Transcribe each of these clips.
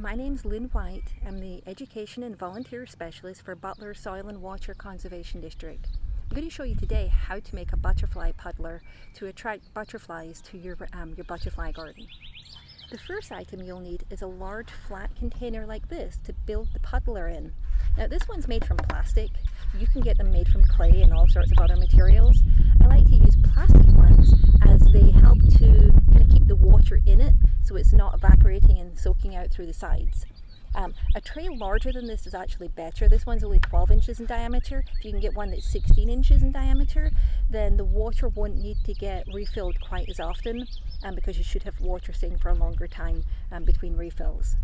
My name's Lynn White. I'm the Education and Volunteer Specialist for Butler Soil and Water Conservation District. I'm going to show you today how to make a butterfly puddler to attract butterflies to your butterfly garden. The first item you'll need is a large flat container like this to build the puddler in. Now this one's made from plastic. You can get them made from clay and all sorts of other materials. I like to use plastic ones as they help to kind of keep the water in it so it's not evaporating and soaking out through the sides. A tray larger than this is actually better. This one's only 12 inches in diameter. If you can get one that's 16 inches in diameter, then the water won't need to get refilled quite as often because you should have water staying for a longer time between refills.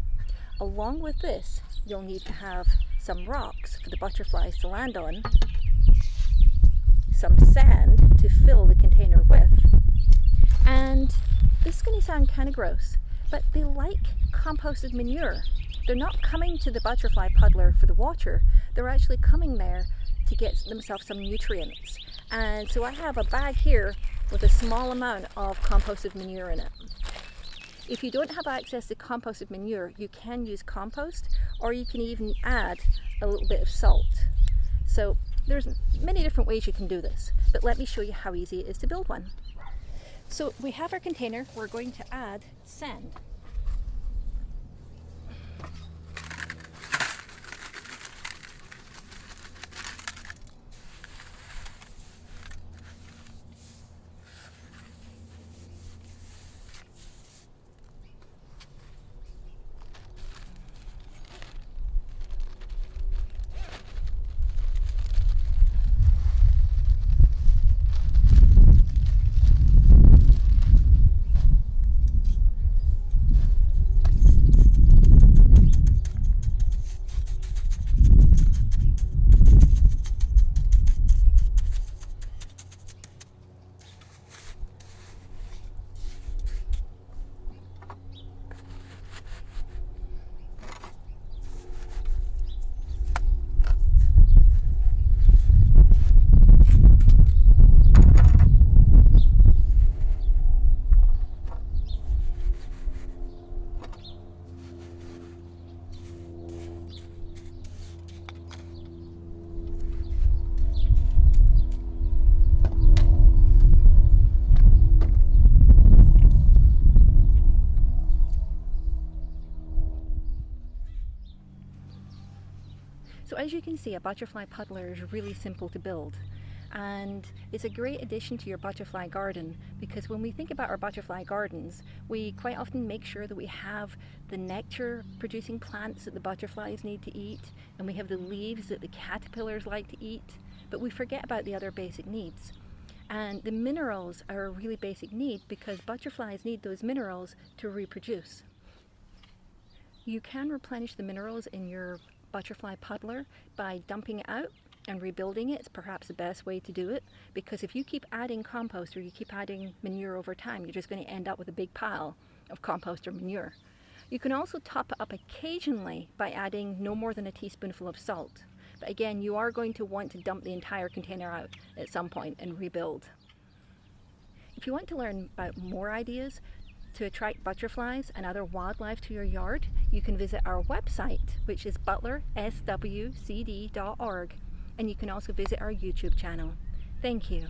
Along with this, you'll need to have some rocks for the butterflies to land on, some sand to fill the container with, and this is going to sound kind of gross, but they like composted manure. They're not coming to the butterfly puddler for the water, they're actually coming there to get themselves some nutrients. And so I have a bag here with a small amount of composted manure in it. If you don't have access to composted manure, you can use compost, or you can even add a little bit of salt. So there's many different ways you can do this, but let me show you how easy it is to build one. So we have our container, we're going to add sand. So as you can see, a butterfly puddler is really simple to build, and it's a great addition to your butterfly garden, because when we think about our butterfly gardens, we quite often make sure that we have the nectar producing plants that the butterflies need to eat, and we have the leaves that the caterpillars like to eat, but we forget about the other basic needs. And the minerals are a really basic need because butterflies need those minerals to reproduce. You can replenish the minerals in your butterfly puddler by dumping it out and rebuilding it. It's perhaps the best way to do it, because if you keep adding compost or you keep adding manure over time, you're just going to end up with a big pile of compost or manure. You can also top it up occasionally by adding no more than a teaspoonful of salt. But again, you are going to want to dump the entire container out at some point and rebuild. If you want to learn about more ideas to attract butterflies and other wildlife to your yard, you can visit our website, which is butlerswcd.org, and you can also visit our YouTube channel. Thank you.